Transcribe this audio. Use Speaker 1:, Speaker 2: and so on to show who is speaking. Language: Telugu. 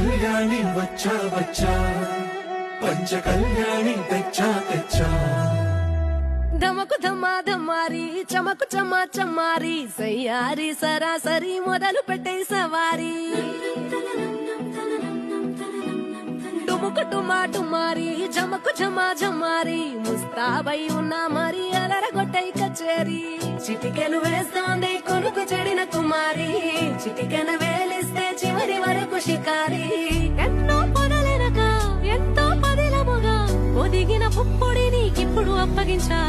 Speaker 1: కళ్యాణి వచ్చా వచ్చా పంచ కళ్యాణి తెచ్చా తెచ్చా
Speaker 2: ధమకు ధమా ధమారి చమకు చమా చమారి సయ్యారి సరాసరి మొదలు పెట్టే సవారీ డుముకు టుమా టుమారి జమకు జమా జమారి ముస్తాబై ఉన్నా మరి అలరగొట్టై కచేరి చిటికెను వేస్తోంది కొనుకు చెడిన కుమారి చిటికెన వేలిస్తే చివరి వరకు షికారి ఎన్నో పొదలెనక ఎంతో పదిలముగా ఒదిగిన పుప్పొడి నీకిప్పుడు అప్పగించా